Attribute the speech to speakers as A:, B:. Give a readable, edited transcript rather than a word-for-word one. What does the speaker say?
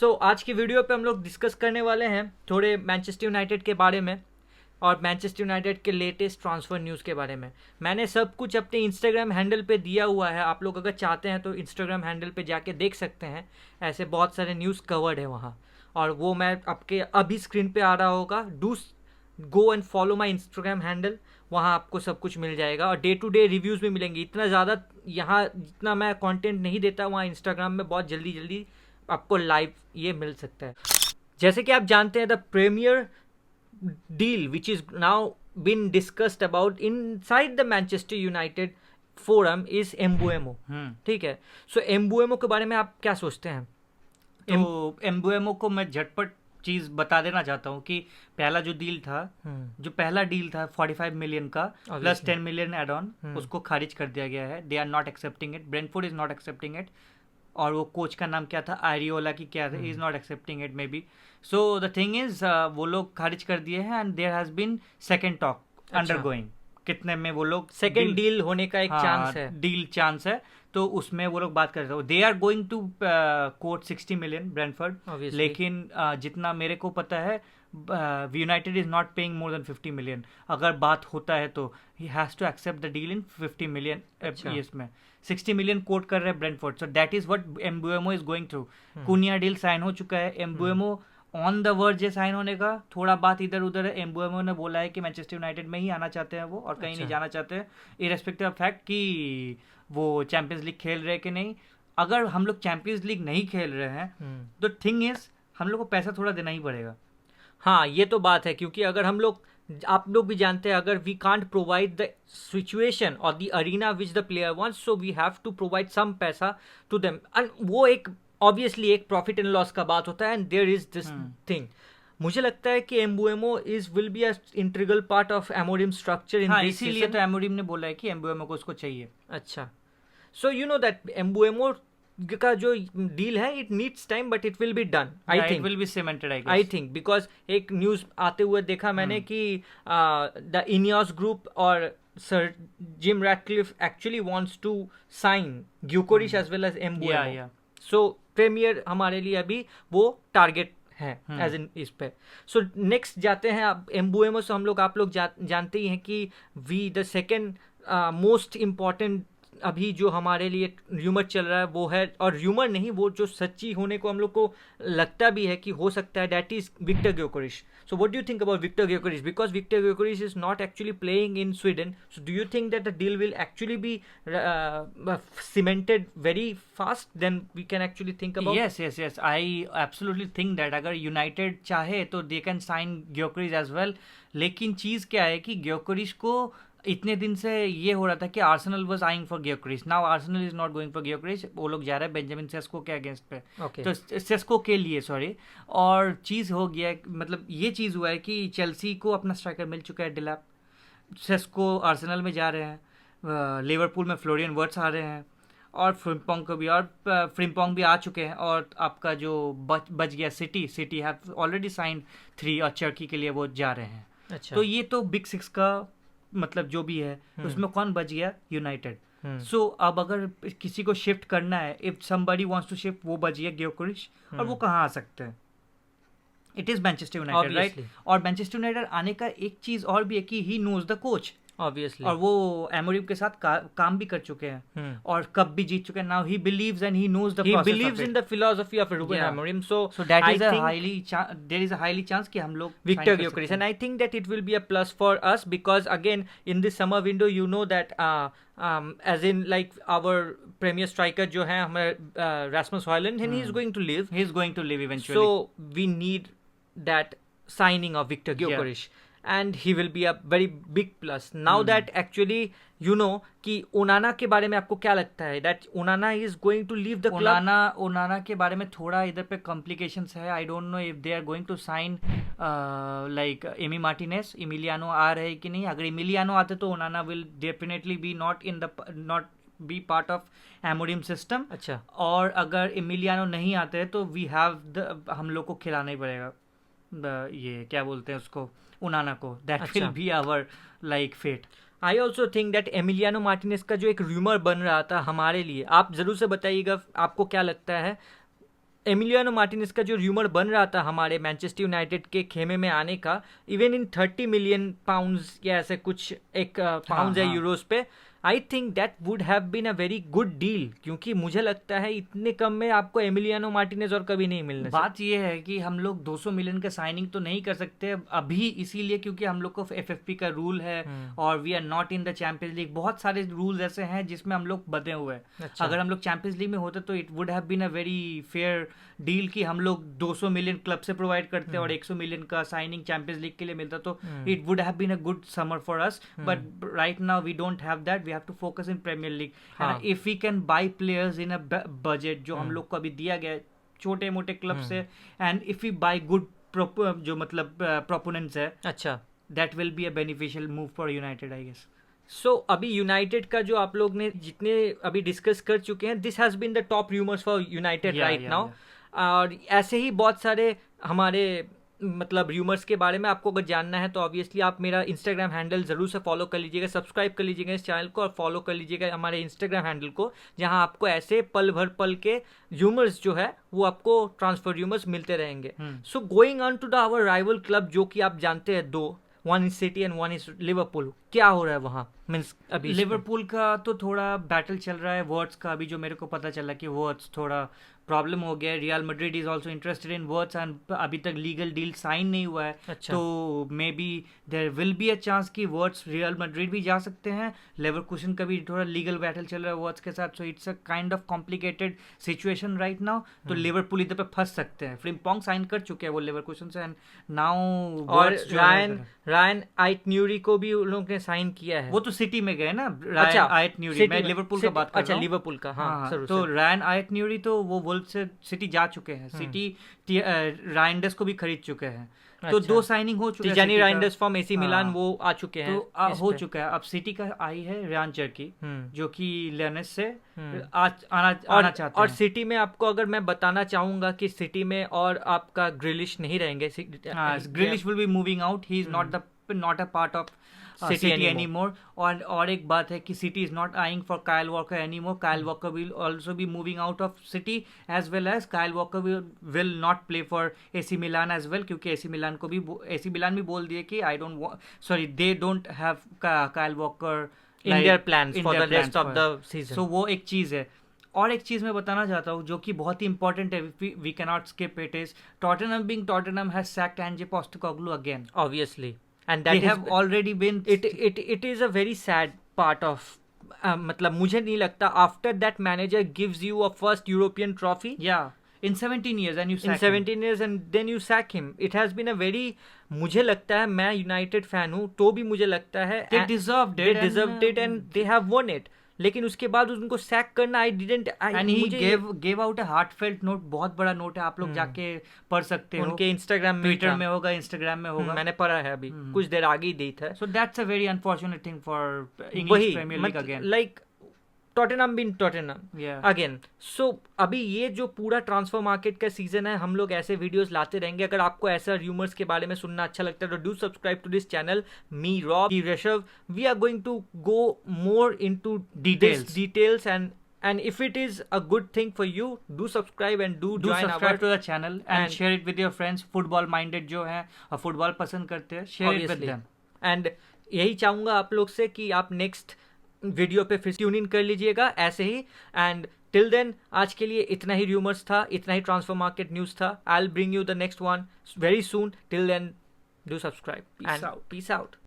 A: सो आज की वीडियो पे हम लोग डिस्कस करने वाले हैं थोड़े मैनचेस्टर यूनाइटेड के बारे में और मैनचेस्टर यूनाइटेड के लेटेस्ट ट्रांसफ़र न्यूज़ के बारे में। मैंने सब कुछ अपने इंस्टाग्राम हैंडल पे दिया हुआ है, आप लोग अगर चाहते हैं तो इंस्टाग्राम हैंडल पे जाके देख सकते हैं। ऐसे बहुत सारे न्यूज़ कवर्ड है वहाँ, और वो मैं आपके अभी स्क्रीन पे आ रहा होगा। Do go and follow my Instagram handle, वहाँ आपको सब कुछ मिल जाएगा और डे टू डे रिव्यूज़ भी मिलेंगे। इतना ज़्यादा यहाँ जितना मैं कंटेंट नहीं देता वहाँ इंस्टाग्राम में बहुत जल्दी जल्दी आपको लाइव ये मिल सकता है। जैसे कि आप जानते हैं the premier deal which is now been discussed about inside the Manchester United forum is Mbeumo. ठीक है, सो एम्बुएमो के बारे में आप क्या सोचते हैं?
B: तो एम्बुएमो को मैं झटपट चीज बता देना चाहता हूँ कि पहला जो डील था, जो पहला डील था 45 मिलियन का प्लस 10 मिलियन एड ऑन, उसको खारिज कर दिया गया है। They are not accepting it, Brentford is not accepting it. और वो कोच का नाम क्या था, आरियोला की क्या था, is not accepting it maybe. So the thing is वो लोग खारिज कर दिए हैं and there has been second talk under going. कितने में वो लोग
A: सेकेंड डील होने का एक चांस है,
B: डील चांस है, तो उसमें वो लोग बात कर रहे थे। They are going to quote 60 million Brentford, लेकिन जितना मेरे को पता है United is not paying more than 50 million. अगर बात होता है तो he has to accept the deal in 50 million इसमें 60 मिलियन कोट कर रहे हैं Brentford. So that is what Mbeumo is going through. Cunha deal sign हो चुका है, एम्बुएमो ऑन द वर्ज है साइन होने का। थोड़ा बात इधर उधर है। एम्बुएमो ने बोला है कि मैनचेस्टर यूनाइटेड में ही आना चाहते हैं वो, और कहीं नहीं जाना चाहते हैं, इरेस्पेक्टिव ऑफ फैक्ट कि वो चैंपियंस लीग खेल रहे हैं कि नहीं। अगर हम लोग चैंपियंस लीग नहीं खेल रहे हैं तो थिंग इज हम लोग को पैसा थोड़ा देना ही पड़ेगा।
A: हाँ, ये तो बात है, क्योंकि अगर हम लोग, आप लोग भी जानते हैं, अगर we can't provide the situation और the arena which the player wants, so we have to provide some पैसा टू देम। एंड वो एक ऑब्वियसली एक प्रॉफिट एंड लॉस का बात होता है, and there is this thing. मुझे लगता है कि Mbeumo is will be a integral part of Amorim structure in this season.
B: इसीलिए तो एमोरिम ने बोला है कि एम्बुएमो को उसको चाहिए।
A: अच्छा, so you know that Mbeumo का जो डील है, it needs time but it will be done. I think
B: will be cemented,
A: I think, because एक न्यूज आते हुए देखा मैंने कि द इनियोस ग्रुप और sir Jim Ratcliffe actually wants to sign Gyokeres as well as Mbeumo. So premier हमारे लिए अभी वो टारगेट है एज इन इस पे। सो नेक्स्ट जाते हैं अब एम्बुएमो से। हम लोग, आप लोग जानते ही हैं कि we the second most important अभी जो हमारे लिए र्यूमर चल रहा है वो है, और र्यूमर नहीं, वो जो सच्ची होने को हम लोग को लगता भी है कि हो सकता है, that is Viktor Gyokeres. So what do you think about Viktor Gyokeres? Because Viktor Gyokeres is not actually playing in Sweden, so do you think that the deal will actually be cemented very fast? Then we can actually think about.
B: Yes I absolutely think that अगर United चाहे तो they can sign Gyokeres as well. लेकिन चीज क्या है कि ग्योकोरिश को इतने दिन से ये हो रहा था कि Arsenal was eyeing for Gyokeres. Now Arsenal is not going for Gyokeres, वो लोग जा रहे हैं बेंजामिन सेस्को के अगेंस्ट पे। तो सेस्को के लिए सॉरी। और चीज़ हो गया, मतलब ये चीज़ हुआ है कि चेल्सी को अपना स्ट्राइकर मिल चुका है डिलैप, सेस्को आर्सेनल में जा रहे हैं, लिवरपूल में फ्लोरियन वर्ड्स आ रहे हैं, और फ्रिम्पोंग को भी, और फ्रिम्पोंग भी आ चुके हैं। और आपका जो बच गया सिटी हैव ऑलरेडी साइन 3, और चर्की के लिए वो जा रहे हैं।
A: अच्छा,
B: तो ये तो बिग 6 का मतलब जो भी है उसमें कौन बच गया? यूनाइटेड। सो अब अगर किसी को शिफ्ट करना है, if somebody wants to shift, वो बच गया ग्योकोरिश। और वो कहाँ आ सकते हैं? It is Manchester United, right? और मैनचेस्टर यूनाइटेड आने का एक चीज और भी है कि he knows the coach,
A: obviously,
B: और वो एमोरिम के साथ काम भी कर चुके हैं और कप भी जीत चुके हैं। Now he believes and he knows the process,
A: he believes in the philosophy of Ruben Amorim. So
B: that is there is a highly chance कि हम लोग
A: Victor Gyökeres, and I think that it will be a plus for us, because again in this summer window you know that as in like our premier striker जो है हमारे Rasmus Højlund, and he is going to leave eventually. So we need that signing of Victor Gyökeres. And he will be a very big plus. Now that actually you know कि ओनाना के बारे में आपको क्या लगता है? That ओनाना is going to leave the club.
B: ओनाना के बारे में थोड़ा इधर पे complications है. I don't know if they are going to sign like Emi Martinez, Emiliano आ रहे कि नहीं. अगर इमिलियानो आते तो Onana will definitely be not be part of Amorim system.
A: अच्छा,
B: और अगर इमिलियानो नहीं आते तो we have हम लोग को खिलाना ही पड़ेगा ये क्या बोलते हैं उसको, ओनाना को. That will be our like fate.
A: I also think that Emiliano Martinez का जो एक रूमर बन रहा था हमारे लिए, आप जरूर से बताइएगा आपको क्या लगता है. एमिलियानो मार्टिनेज का जो र्यूमर बन रहा था हमारे मैनचेस्टर यूनाइटेड के खेमे में आने का, इवन इन 30 मिलियन पाउंड्स या ऐसे कुछ एक पाउंड्स या यूरोस पे, I think that would have been a very good deal, क्योंकि मुझे लगता है इतने कम में आपको एमिलियानो मार्टिनेज और कभी नहीं मिलने।
B: बात ये है कि हम लोग 200 मिलियन का साइनिंग तो नहीं कर सकते अभी, इसीलिए क्योंकि हम लोग को एफएफपी का रूल है और we are not in the Champions League. बहुत सारे रूल्स ऐसे हैं जिसमें हम लोग बंधे हुए हैं। अच्छा। अगर हम लोग चैंपियंस लीग में होते तो it would have been a very fair deal कि हम लोग 200 मिलियन क्लब से प्रोवाइड करते और 100 मिलियन का साइनिंग चैंपियंस लीग के लिए मिलता, तो it would have been a good summer for us. But right now we don't have that, we have to focus in Premier League. If we can buy players in a budget जो हम लोग को अभी दिया गया है छोटे मोटे क्लब से, and if we buy good जो मतलब प्रोपोनेंट्स है,
A: अच्छा,
B: that will be a beneficial move for United I guess.
A: So अभी यूनाइटेड का जो आप लोग ने जितने अभी डिस्कस कर चुके हैं, this has been the top rumours for United right now. और ऐसे ही बहुत सारे हमारे मतलब र्यूमर्स के बारे में आपको अगर जानना है तो ऑब्वियसली आप मेरा इंस्टाग्राम हैंडल ज़रूर से फॉलो कर लीजिएगा, सब्सक्राइब कर लीजिएगा इस चैनल को और फॉलो कर लीजिएगा हमारे इंस्टाग्राम हैंडल को, जहां आपको ऐसे पल भर पल के र्यूमर्स जो है वो आपको ट्रांसफर र्यूमर्स मिलते रहेंगे। So going on to the our rival club, जो कि आप जानते हैं दो, one is City and one is Liverpool, क्या हो रहा है वहाँ? मीन्स अभी
B: लिवरपूल का तो थोड़ा बैटल चल रहा है वर्ड्स का, अभी जो मेरे को पता चला कि वर्ड्स थोड़ा प्रॉब्लम हो गया है। Real Madrid is also interested in words and अभी तक लीगल डील साइन नहीं हुआ है। अच्छा। तो maybe there will be a chance कि वर्ड्स रियल मैड्रिड भी जा सकते हैं। लेवरकुसन का भी थोड़ा लीगल बैटल चल रहा है वर्ड्स के साथ, so it's a kind of complicated situation right now. तो लिवरपूल इधर पे फंस सकते हैं। फ्रिम्पोंग साइन कर चुके हैं वो लेवरकुसन से, एंड नाउ
A: और रायन आइट न्यूरी को भी उन लोगों ने साइन किया है।
B: वो तो सिटी में गए ना, रायन आइट न्यूरी। मैं लिवरपूल का बात कर रहा हूं।
A: अच्छा, लिवरपूल का, हाँ।
B: तो रायन आइट न्यूरी तो वो वुल्फ से सिटी जा चुके हैं। सिटी राइंडर्स को भी खरीद चुके हैं। तो दो साइनिंग हो चुके हैं।
A: तिजानी राइंडर्स फ्रॉम एसी मिलान वो आ चुके हैं,
B: तो हो चुका है। अब सिटी का आई है रियान चर्की, जो कि लेनेस से आना चाहते हैं।
A: और सिटी में आपको अगर मैं बताना चाहूंगा कि सिटी में और आपका ग्रिलिश नहीं रहेंगे।
B: ग्रिलिश will be moving out, he is not a part of City anymore. और एक बात है कि City is not eyeing for Kyle Walker anymore. Kyle Walker will also be moving out of City, as well as Kyle Walker will not play for AC Milan as well, क्योंकि AC Milan को भी AC Milan भी बोल दिए कि they don't have Kyle Walker
A: in their plans for the rest of the season.
B: So वो एक चीज़ है। और एक चीज़ मैं बताना चाहता हूँ जो कि बहुत ही इंपॉर्टेंट है, we cannot skip it, is Tottenham has sacked Ange Postecoglou again.
A: Obviously. And that
B: they have already been
A: it is a very sad part of मतलब मुझे नहीं लगता after that manager gives you a first European trophy
B: in 17 years and you sack
A: in 17 years and then you sack him. It has been a very, मुझे लगता है, मैं United fan हूँ तो भी मुझे लगता है
B: they deserved
A: it and they have won it, लेकिन उसके बाद उनको सैक करना I didn't
B: and he gave out a heartfelt note, बहुत बड़ा नोट है, आप लोग जाके पढ़ सकते हो,
A: उनके इंस्टाग्राम में,
B: ट्विटर में होगा, इंस्टाग्राम में होगा,
A: मैंने पढ़ा है अभी कुछ देर आगे ही दी था।
B: So that's a very unfortunate thing for English Premier League again,
A: like Tottenham been Tottenham again. So अभी ये जो पूरा ट्रांसफर मार्केट का सीजन है, हम लोग ऐसे वीडियोस लाते रहेंगे। अगर आपको ऐसा रूमर्स के बारे में सुनना अच्छा लगता है तो do subscribe to this channel. Me Rob Rishabh, we are going to go more into details and if it is a good thing for you, do subscribe and do join
B: subscribe to the channel and share it with your friends football minded जो हैं और football पसंद करते हैं, share it with them।
A: and यही चाहूंगा आप लोग से कि आप नेक्स्ट वीडियो पे फिर ट्यून इन कर लीजिएगा ऐसे ही। एंड टिल देन आज के लिए इतना ही रूमर्स था, इतना ही ट्रांसफर मार्केट न्यूज़ था। I will bring you the next one very soon. Till then do subscribe and peace out.